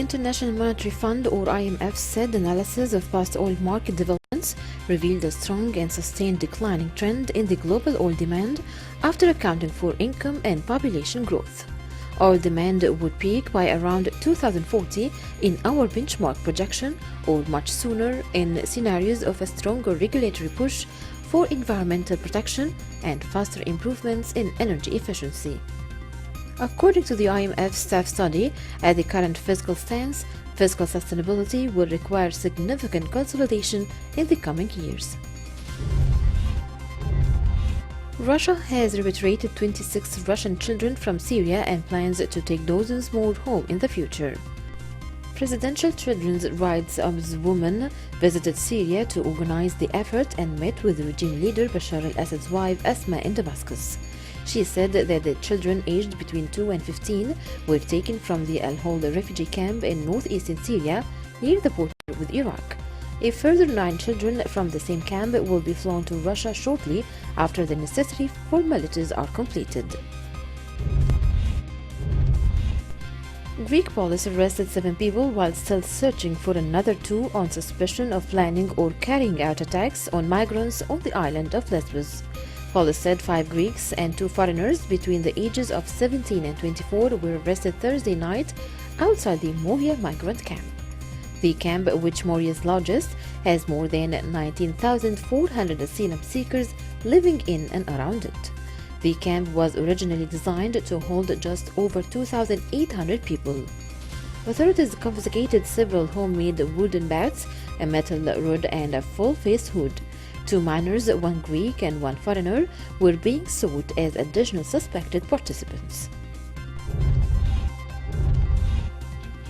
International Monetary Fund or IMF said analysis of past oil market developments revealed a strong and sustained declining trend in the global oil demand after accounting for income and population growth. Oil demand would peak by around 2040 in our benchmark projection, or much sooner in scenarios of a stronger regulatory push for environmental protection and faster improvements in energy efficiency. According to the IMF staff study, at the current fiscal stance, fiscal sustainability will require significant consolidation in the coming years. Russia has repatriated 26 Russian children from Syria and plans to take dozens more home in the future. Presidential Children's Rights Ombudswoman visited Syria to organize the effort and met with regime leader Bashar al-Assad's wife Asma in Damascus. She said that the children aged between 2 and 15 were taken from the Al-Hol refugee camp in northeastern Syria near the border with Iraq. A further 9 children from the same camp will be flown to Russia shortly after the necessary formalities are completed. Greek police arrested 7 people while still searching for another 2 on suspicion of planning or carrying out attacks on migrants on the island of Lesbos. Police said 5 Greeks and 2 foreigners between the ages of 17 and 24 were arrested Thursday night outside the Moria migrant camp. The camp, which Moria's largest, has more than 19,400 asylum seekers living in and around it. The camp was originally designed to hold just over 2,800 people. Authorities confiscated several homemade wooden bats, a metal rod and a full-face hood. 2 minors, 1 Greek and 1 foreigner, were being sought as additional suspected participants.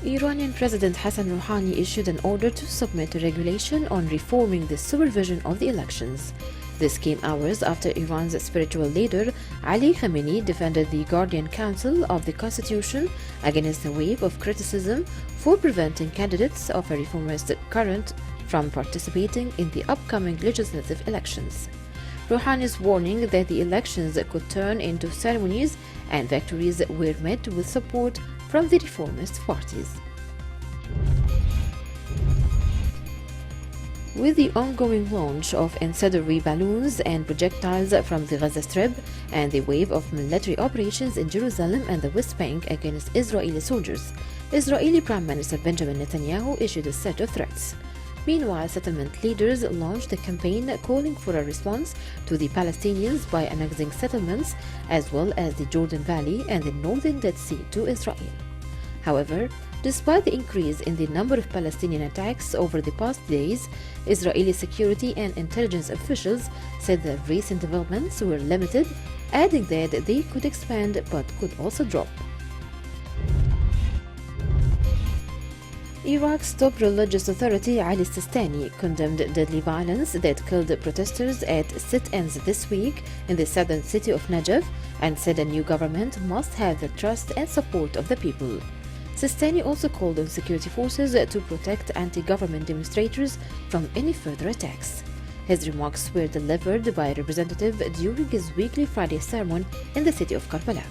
Iranian President Hassan Rouhani issued an order to submit a regulation on reforming the supervision of the elections. This came hours after Iran's spiritual leader Ali Khamenei defended the Guardian Council of the Constitution against a wave of criticism for preventing candidates of a reformist current from participating in the upcoming legislative elections. Rouhani's warning that the elections could turn into ceremonies and victories were met with support from the reformist parties. With the ongoing launch of incendiary balloons and projectiles from the Gaza Strip and the wave of military operations in Jerusalem and the West Bank against Israeli soldiers, Israeli Prime Minister Benjamin Netanyahu issued a set of threats. Meanwhile, settlement leaders launched a campaign calling for a response to the Palestinians by annexing settlements as well as the Jordan Valley and the northern Dead Sea to Israel. However, despite the increase in the number of Palestinian attacks over the past days, Israeli security and intelligence officials said the recent developments were limited, adding that they could expand but could also drop. Iraq's top religious authority Ali Sistani condemned deadly violence that killed protesters at sit-ins this week in the southern city of Najaf and said a new government must have the trust and support of the people. Sistani also called on security forces to protect anti-government demonstrators from any further attacks. His remarks were delivered by a representative during his weekly Friday sermon in the city of Karbala.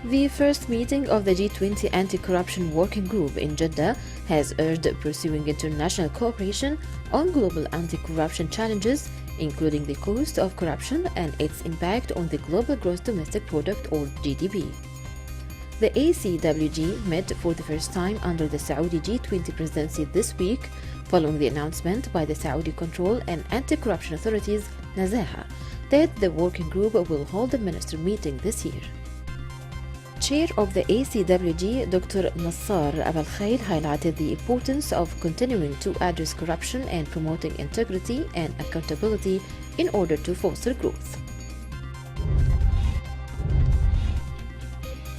The first meeting of the G20 Anti-Corruption Working Group in Jeddah has urged pursuing international cooperation on global anti-corruption challenges, including the cost of corruption and its impact on the global gross domestic product or GDP. The ACWG met for the first time under the Saudi G20 presidency this week, following the announcement by the Saudi Control and Anti-Corruption Authorities, Nazaha, that the working group will hold a minister meeting this year. Chair of the ACWG, Dr. Nassar Abal Khair, highlighted the importance of continuing to address corruption and promoting integrity and accountability in order to foster growth.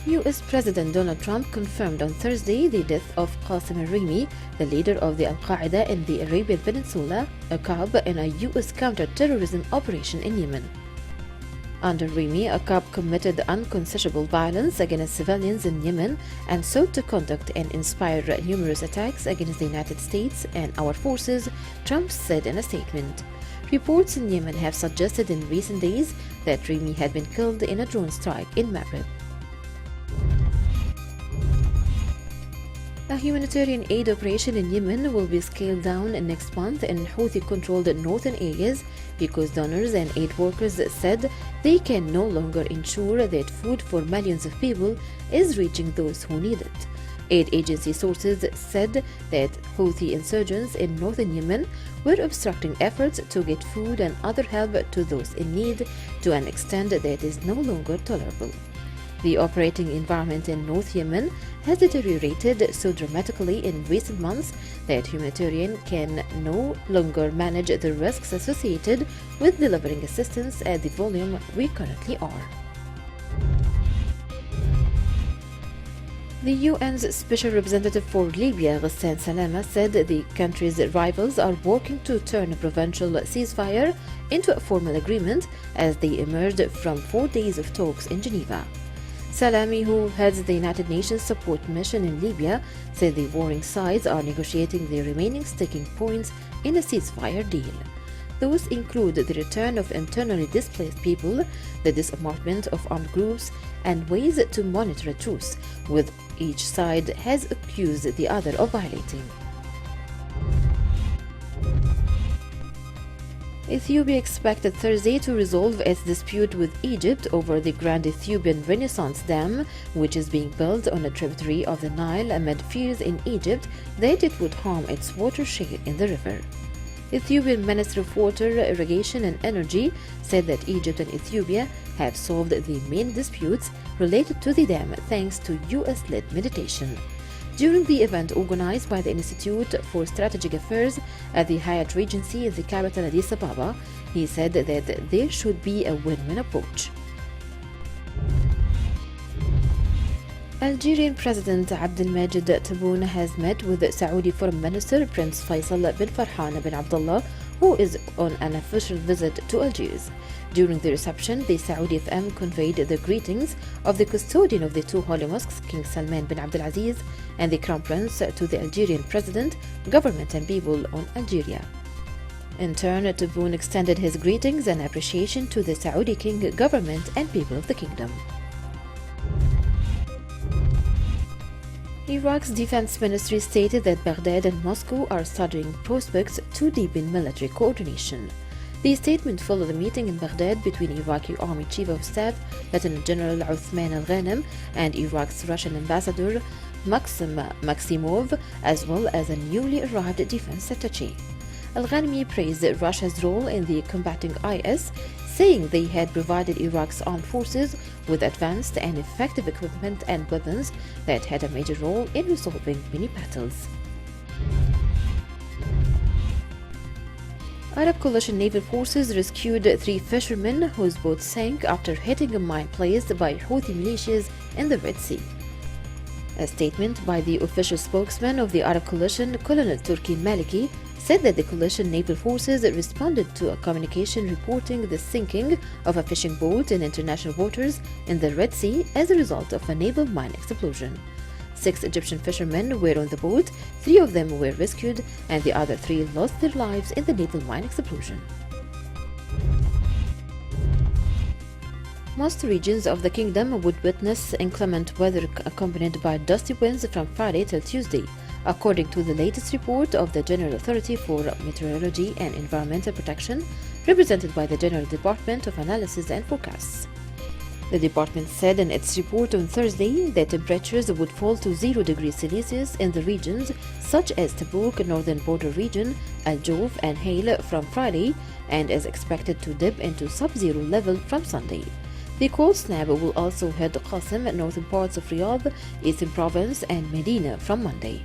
U.S. President Donald Trump confirmed on Thursday the death of Qasem al-Rimi, the leader of the Al-Qaeda in the Arabian Peninsula, a cop in a U.S. counter-terrorism operation in Yemen. Under Rimi, a cop committed unconsensual violence against civilians in Yemen and sought to conduct and inspire numerous attacks against the United States and our forces, Trump said in a statement. Reports in Yemen have suggested in recent days that Rimi had been killed in a drone strike in Marib. A humanitarian aid operation in Yemen will be scaled down next month in Houthi-controlled northern areas because donors and aid workers said they can no longer ensure that food for millions of people is reaching those who need it. Aid agency sources said that Houthi insurgents in northern Yemen were obstructing efforts to get food and other help to those in need to an extent that is no longer tolerable. The operating environment in North Yemen has deteriorated so dramatically in recent months that humanitarians can no longer manage the risks associated with delivering assistance at the volume we currently are. The UN's Special Representative for Libya, Ghassan Salama, said the country's rivals are working to turn a provisional ceasefire into a formal agreement as they emerged from 4 days of talks in Geneva. Salami, who heads the United Nations support mission in Libya, said the warring sides are negotiating the remaining sticking points in a ceasefire deal. Those include the return of internally displaced people, the disarmament of armed groups, and ways to monitor a truce, with each side has accused the other of violating. Ethiopia expected Thursday to resolve its dispute with Egypt over the Grand Ethiopian Renaissance Dam, which is being built on a tributary of the Nile amid fears in Egypt that it would harm its water share in the river. Ethiopian Minister of Water, Irrigation and Energy said that Egypt and Ethiopia have solved the main disputes related to the dam thanks to US-led mediation. During the event organized by the Institute for Strategic Affairs at the Hyatt Regency in the capital Addis Ababa, he said that there should be a win-win approach. Algerian President Abdelmadjid Tebboune has met with Saudi Foreign Minister Prince Faisal bin Farhan bin Abdullah, who is on an official visit to Algiers. During the reception, the Saudi FM conveyed the greetings of the custodian of the two holy mosques, King Salman bin Abdulaziz, and the Crown Prince to the Algerian President, government and people on Algeria. In turn, Tebboune extended his greetings and appreciation to the Saudi King, government and people of the kingdom. Iraq's defense ministry stated that Baghdad and Moscow are studying prospects to deepen military coordination. The statement followed a meeting in Baghdad between Iraqi Army Chief of Staff Lieutenant General Uthman al-Ghanem and Iraq's Russian ambassador Maxim Maximov, as well as a newly arrived defense attaché. Al-Ghanemi praised Russia's role in the combating IS, saying they had provided Iraq's armed forces with advanced and effective equipment and weapons that had a major role in resolving many battles. Arab Coalition naval forces rescued 3 fishermen whose boat sank after hitting a mine placed by Houthi militias in the Red Sea. A statement by the official spokesman of the Arab Coalition, Colonel Turki Maliki, said that the coalition naval forces responded to a communication reporting the sinking of a fishing boat in international waters in the Red Sea as a result of a naval mine explosion. 6 Egyptian fishermen were on the boat, 3 of them were rescued, and the other 3 lost their lives in the naval mine explosion. Most regions of the kingdom would witness inclement weather accompanied by dusty winds from Friday till Tuesday, according to the latest report of the General Authority for Meteorology and Environmental Protection, represented by the General Department of Analysis and Forecasts. The department said in its report on Thursday that temperatures would fall to 0 degrees Celsius in the regions such as Tabuk, Northern Border Region, Al Jouf, and Hail from Friday, and is expected to dip into sub-zero level from Sunday. The cold snap will also hit Qasim, northern parts of Riyadh, Eastern Province, and Medina from Monday.